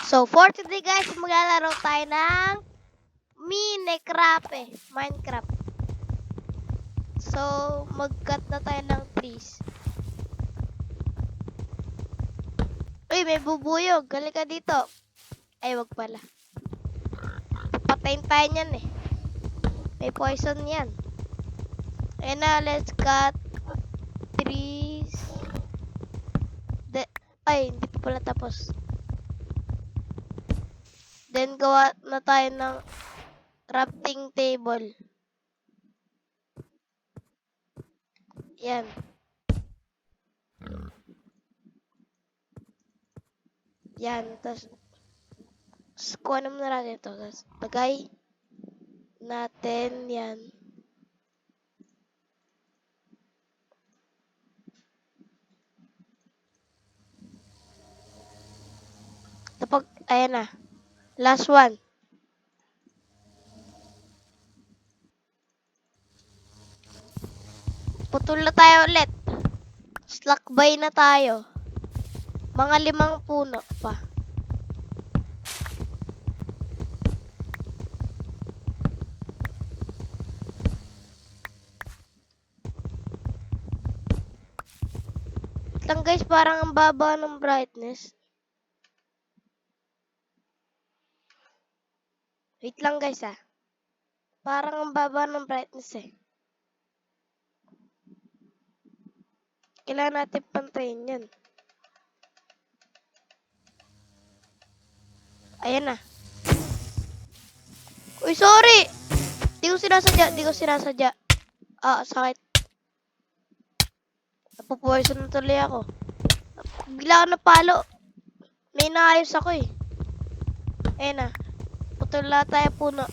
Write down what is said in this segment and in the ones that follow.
So, for today guys, maglalaro tayo ng Minecraft. So, mag-cut na tayo ng trees. Uy, may bubuyog. Halika dito. Ay, wag pala. Patayin tayo niyan eh. May poison yan. Ayun na, let's cut trees. Ay, hindi pa pala tapos. Then, gawa na tayo ng crafting table. Yan. Yan. Tapos, kuha naman na natin ito. Tapos, lagay natin yan. Tapos, ayan na. Last one. Putol na tayo ulit. Slackbay na tayo. Mga 5 puno pa. Lang guys, parang ang baba ng brightness. Wait lang guys ah. Parang ang baba ng brightness eh. Kailangan natin pantayin yan. Ayan na. Uy, sorry! Di ko sinasadya. Ah, sakit. Napopoison na tuloy ako. Bigla ako napalo. May naayos ako eh. Ayan na. Putol na tayo puno.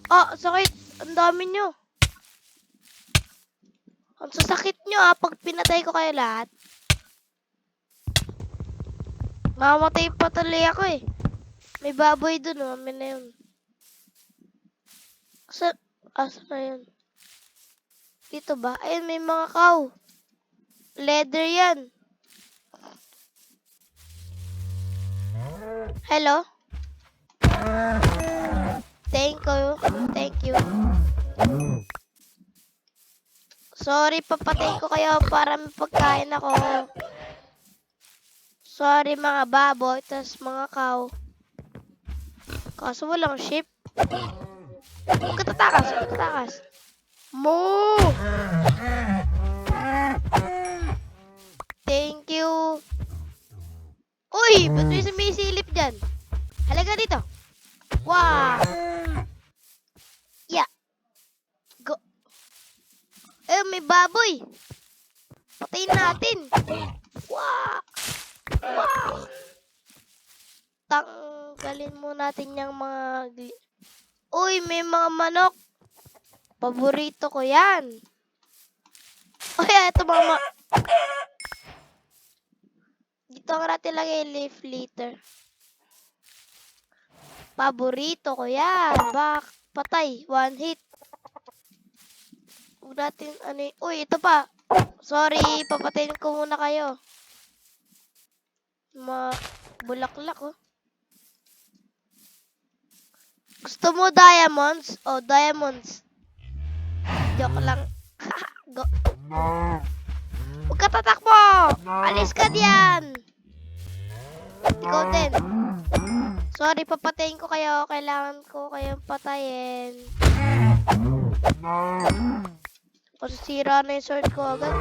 Ah, sakit. Ang dami nyo. Ang sasakit nyo ah, pag pinatay ko kayo lahat. Mamatay pa tuloy ako eh. May baboy dun oh, amin na yun. Asa na yun? Dito ba? Ayun, may mga cow. Leather yan. Hello? Thank you. Sorry, papatay ko kayo para may pagkain ako. Sorry mga baboy, tas mga cow. Kaso walang sheep. Huwag ka tatakas. Moo! Thank you. Uy, ba't may sumisilip dyan? Halaga dito. Wow! Yeah. Go. Eh, may baboy. Patayin natin. Wow! Tanggalin mo natin yung mga... Uy, may mga manok. Paborito ko yan. Uy, ito mga... Dito ang natin lagay leaf litter. Paborito ko yan. Patay. One hit. Huwag natin ano... Uy, ito pa. Sorry, papatayin ko muna kayo. Bulaklak oh. Gusto mo diamonds? Oh, diamonds. Joke lang. Go. Huwag ka tatakbo! Alis ka diyan! Ikaw din. Sorry, papatayin ko kayo. Kailangan ko kayong patayin. Kasi sira na yung sword ko agad.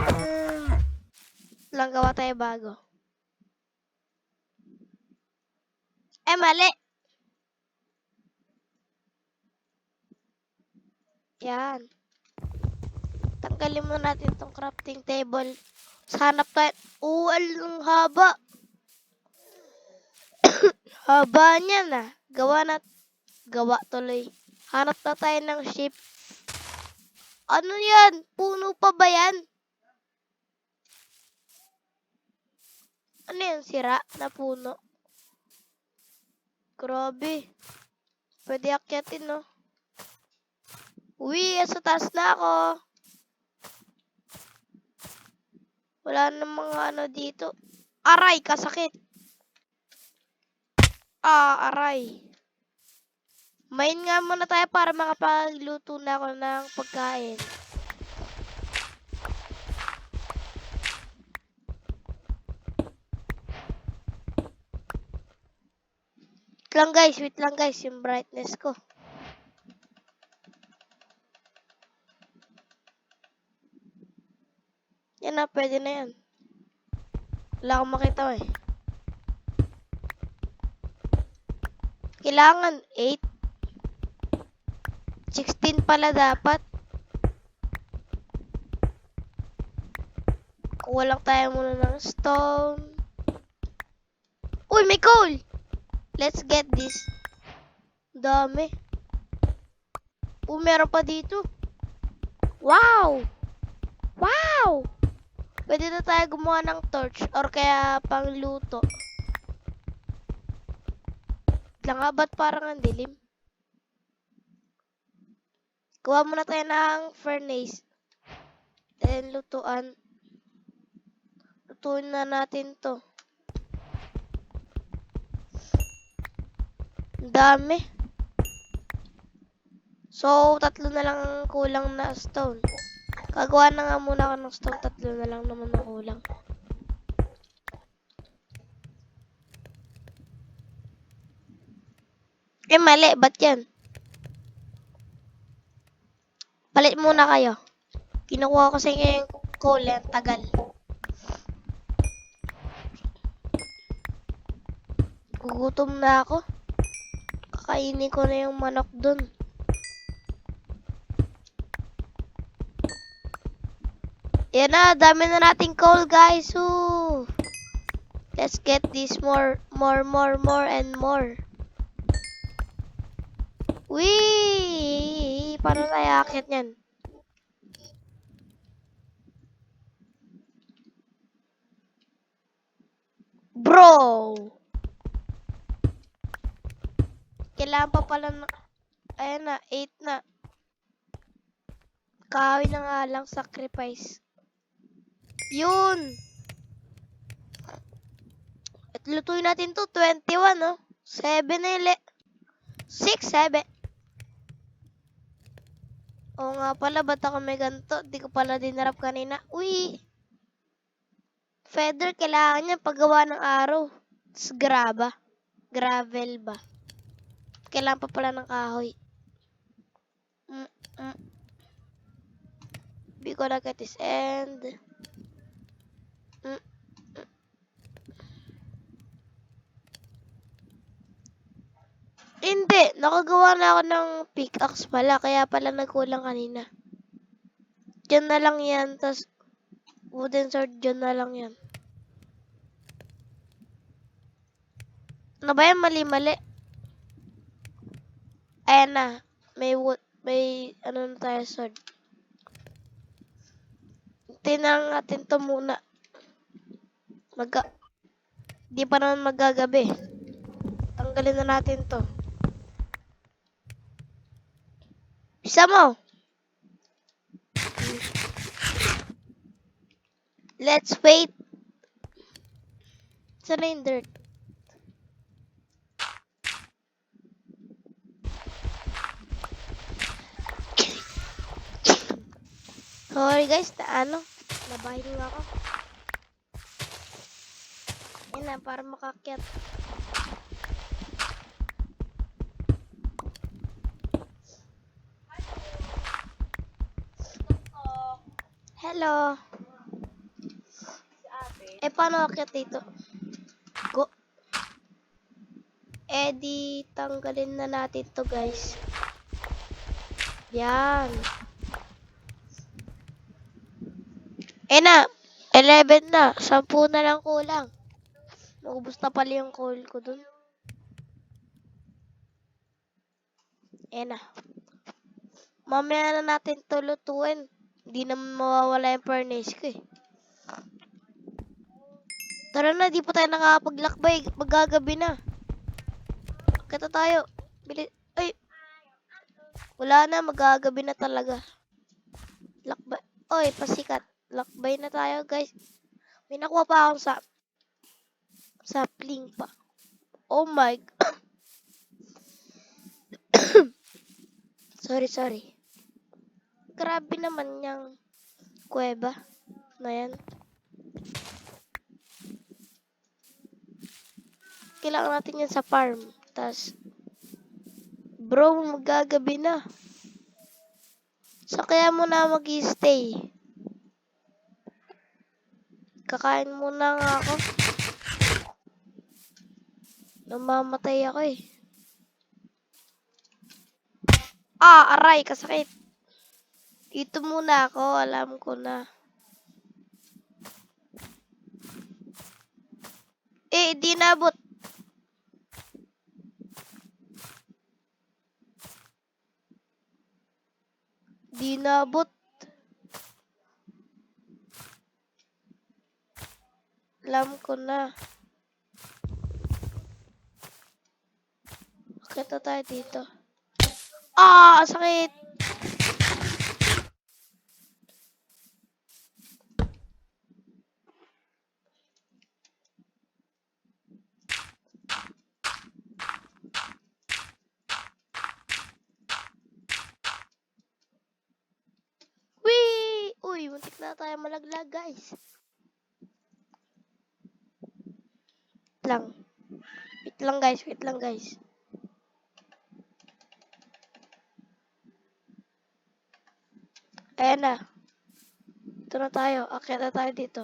Lang gawa tayo bago. Eh, mali! Yan. Tanggalin mo natin itong crafting table. Hanap tayo. Ang haba. Haba niyan ah. Gawa tuloy. Hanap na tayo ng sheep. Ano yan? Puno pa ba yan? Ano yan? Sira na puno. Grabe. Pwede akyatin no? Uy, sa taas na ako. Wala na mga ano dito. Aray, kasakit. Aray. Main nga muna tayo para makapagluto na ako ng pagkain. Wait lang guys, yung brightness ko. Yan na, pwede na yan. Wala akong makita eh. Kailangan 8. 16 pala dapat. Kuha lang tayo muna ng stone. Uy, may coal! Let's get this. Dami. Meron pa dito. Wow! Wow! Pwede na tayo gumawa ng torch or kaya pangluto. Lang nga, ba't parang ang dilim? Kuha muna tayo ng furnace. Then, lutuan. Lutuin na natin to. Ang dami. So, 3 na lang ang kulang na stone. Kagawa na nga muna ako ng stone. 3 na lang naman ang kulang. Mali. Ba't yan? Palit muna kayo. Kinukuha ko sa inyo yung coal. Ang tagal. Gugutom na ako. Kakainin ko na yung manok dun. Yan na, dami na nating coal guys. Ooh. Let's get this more and more. Wee! Paano tayo akit yan? Bro! Kailangan pa pala na... Ayan na, 8 na. Kahoy na nga lang, sacrifice. Yun! At lutuin natin to, 21, no? 7 na yung 6, 7. Oo nga pala, ba't ako may ganito? Di ko pala dinarap kanina. Uy! Feather, kailangan niya paggawa ng araw. Tapos gravel ba? Kailangan pa pala ng kahoy. Be gonna get this end. Hindi, nakagawa na ako ng pickaxe pala, kaya pala nagkulang kanina. Diyan na lang yan, tas wooden sword diyan na lang yan. Ano ba yan? Mali-mali. Ayan na, may ano na tayo sword. Tinang natin to muna. Di pa naman magagabi. Tanggalin na natin to. Bisa mo. Let's wait. Saan na yung dirt? Sorry guys, nabahin mo ako. Yan na, para makakyat. Hello. Paano akyat dito? Go. Di tanggalin na natin to guys. Yan. Na, 11 na. 10 na lang kulang. Naubos na pala yung coal ko dun. Na. Mamaya na natin to lutuin. Hindi naman mawawala yung furnace ko eh. Tara na, di pa tayo nakapaglakbay. Magagabi na. Kita tayo. Bilis. Ay. Wala na, magagabi na talaga. Lakbay. Oy, pasikat. Lakbay na tayo, guys. May nakuha pa akong sapling pa. Oh my. Sorry. Grabe naman yung kuweba na yan. Kailangan natin yan sa farm. Tas, bro, magagabi na. So, kaya muna mag-stay. Kakain muna nga ako. Namamatay ako eh. Aray, kasakit. Dito muna ako, alam ko na. Di nabot. Di nabot. Alam ko na. Kita tayo dito. Sakit. Wee! Uy, muntik na tayo malaglag, guys. Wait lang, guys. Ayan na. Dito na tayo. Akyat na tayo dito.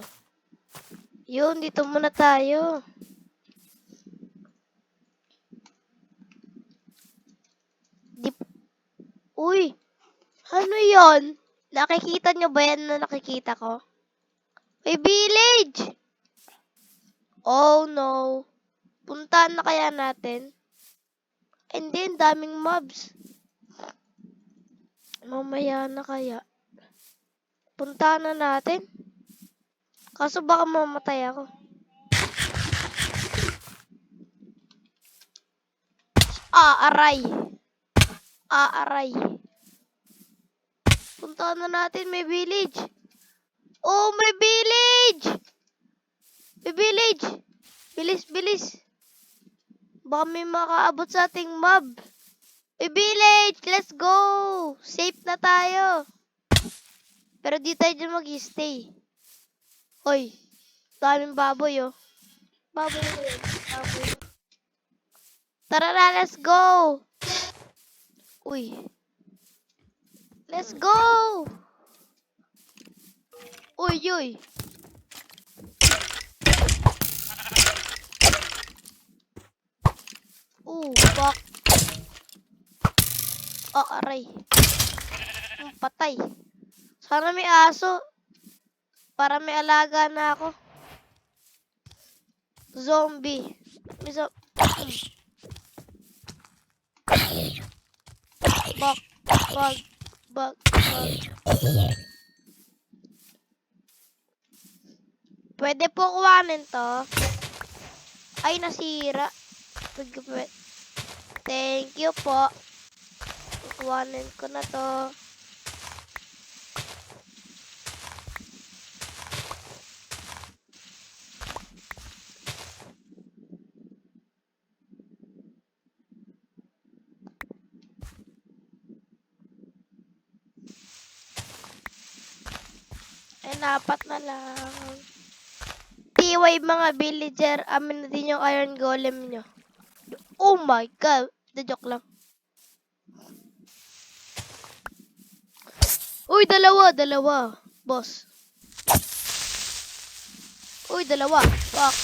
Yun, dito muna tayo. Uy, ano yon? Nakikita nyo ba yan na nakikita ko? May village! Oh no. Puntaan na kaya natin? And then, daming mobs. Mamaya na kaya. Puntaan na natin. Kaso baka mamatay ako. Aray. Puntaan na natin, may village. Oh, may village! May village! Bilis. Baka may makaabot sa ating mob. May village! Let's go! Safe na tayo. Pero di tayo dyan mag-stay. Hoy, daming baboy oh. Baboy. Tara na, let's go! Uy. Let's go! Uy. Fuck. Aray. Patay. Sana may aso. Para may alaga na ako. Zombie. Bug. Pwede po kuhanin to. Ay, nasira. Thank you po. Kuhanin ko na to. Apat na lang. TY mga villager, amin na din yung iron golem nyo. Oh my god. The joke lang. Uy, dalawa. Boss. Uy, dalawa. Fuck.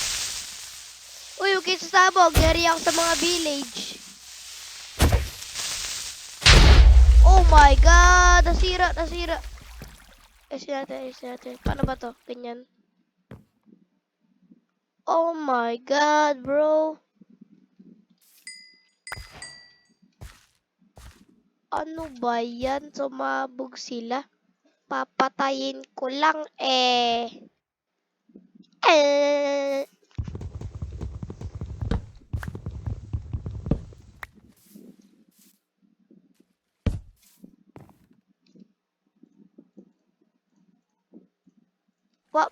Uy, okay sasabog. Gary ako sa mga village. Oh my god. Nasira. Ayusin natin. Paano ba to? Ganyan. Oh my god, bro. Ano ba yan? Sumabog sila. Papatayin ko lang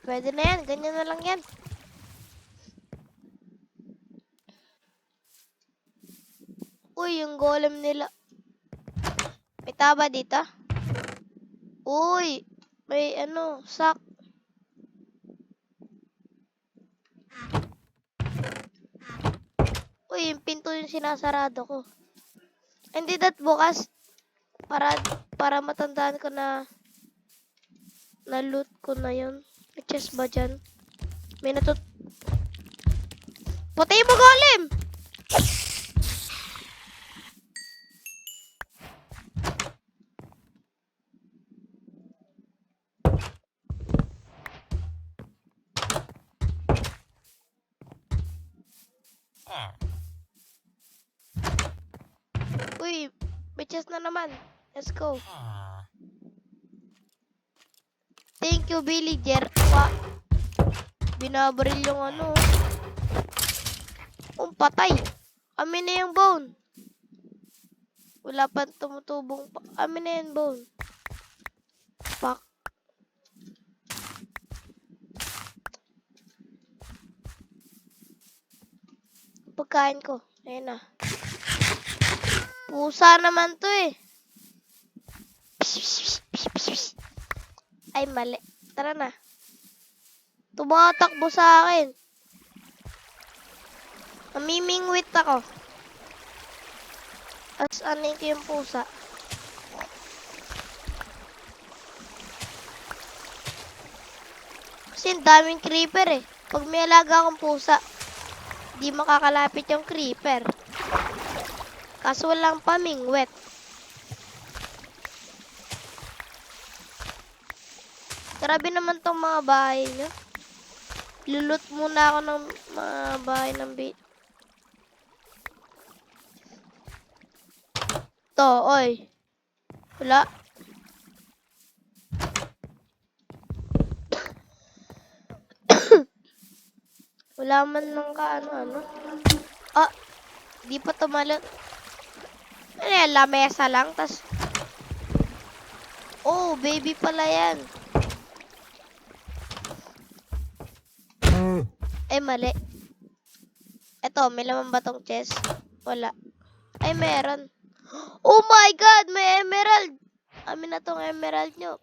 pwede na yan. Ganyan na lang yan. Uy, yung golem nila. May taba dito? Uy, may ano, sak. Uy, yung pinto yung sinasarado ko. Hindi dat bukas. Para matandaan ko na na-loot ko na yun. May chest ba dyan? May Patay mo, golem! Uy, may chest na naman. Let's go. Thank you, villager. Binabaril yung ano. Patay. Amin na yung bone. Wala pa tumutubong pa. Amin na yung bone. Fuck. Pagkain ko. Ayan na. Pusa naman to eh. Ay, mali. Tara na. Tumatakbo sa akin. Namimingwit ako. As anin ko yung pusa. Kasi daming creeper eh. Pag may alaga akong pusa, di makakalapit yung creeper. Kaso walang pamingwit. Grabe naman tong mga bahay nyo. Lulot muna ako ng mga bahay ng to, oy. Wala. Wala man lang ano. Ah, di pa tumalon. Ano yan, lamesa lang, tas... Oh, baby pala yan. Ay, mali. Eto, may laman ba tong chest? Wala. Ay, meron. Oh my God, may emerald! Amin na tong emerald nyo.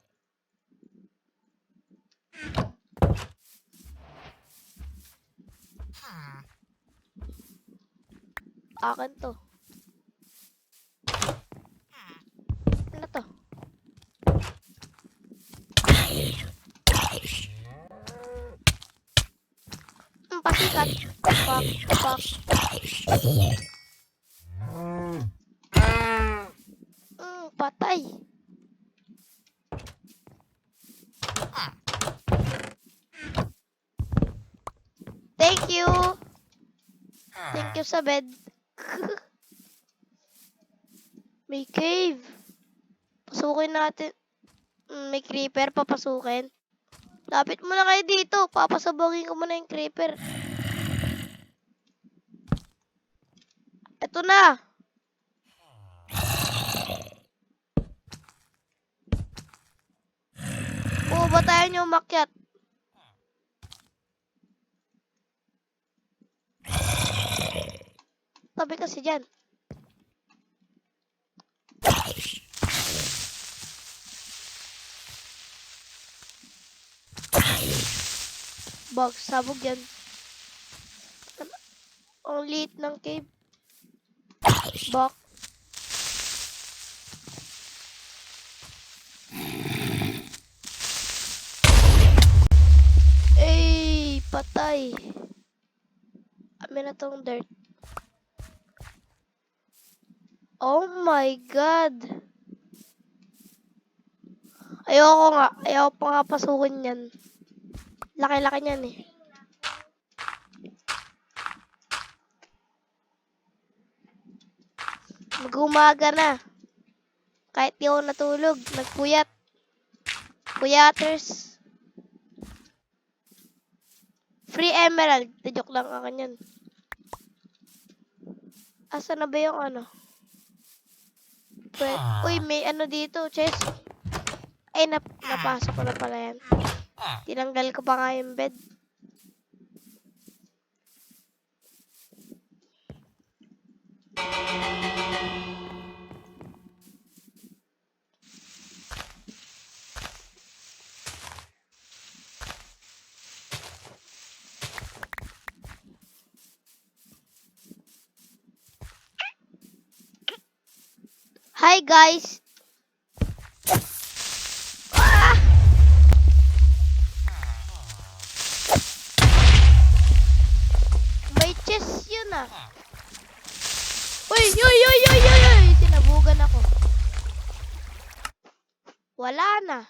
Akin to. Ano to? Pasikat. Pak. Patay. Thank you. Thank you sa bed. May cave. Pasukin natin. May creeper, papasukin. Lapit mo na kayo dito. Papasabogin ko muna yung creeper. Ito na. Ba tayo nyo umakyat? Tabi kasi dyan. Bag, sabog yan. Ang liit ng cave. Bak. Ay, patay. Amin na tong dirt. Oh my God. Ayoko nga. Ayoko pa nga pasukin yan. Laki-laki niyan eh. Mag-umaga na. Kahit di ako natulog. Nagpuyat. Puyaters. Free emerald. Joke lang akin yan. Asa na ba yung ano? Uy, may ano dito. Chest. Ay, napasok ko na pala yan. Tinanggal ko pa nga yung bed. Hi guys! Ah! May chest yun ah. Uy! Uy! Uy! Uy! Uy! Uy! Sinabugan ako. Wala na.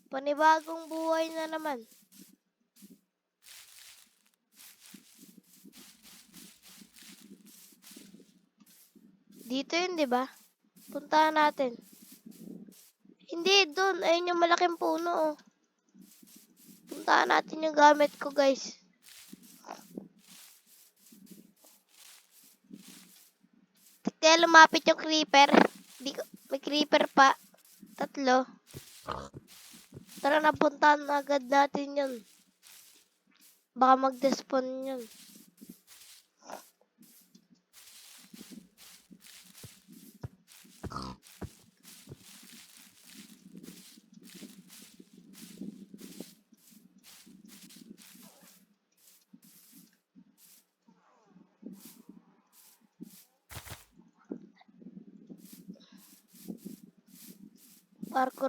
Panibagong buhay na naman. Dito yun, di ba? Puntahan natin. Hindi, doon. Ayun yung malaking puno, oh. Puntahan natin yung gamit ko, guys. Kaya lumapit yung creeper. May creeper pa. 3. Tara, napuntahan agad natin yun. Baka mag-despawn yun.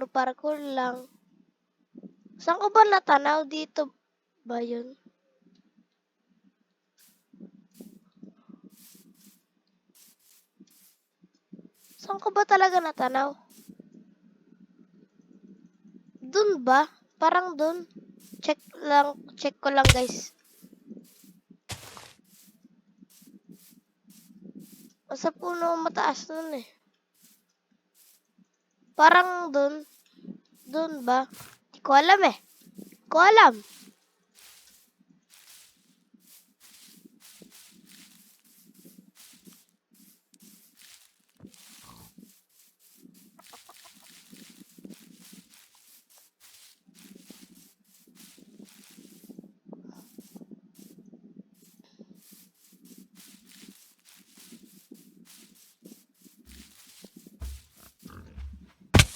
Parkour lang. Saan ko ba natanaw? Dito ba yun? Saan ko ba talaga natanaw? Dun ba? Parang dun. Check ko lang guys. Sa puno mataas nun eh. Parang dun. Dun ba? Di ko alam eh. Di ko alam.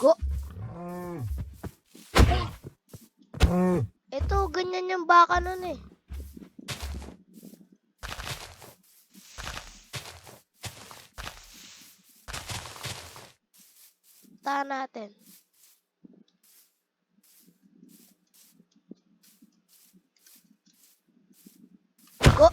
Go. Ito, ganyan yung baka nun eh. Tahan natin. Go.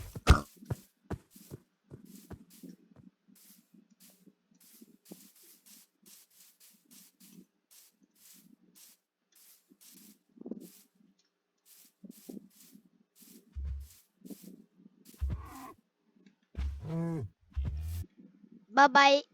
Bye-bye.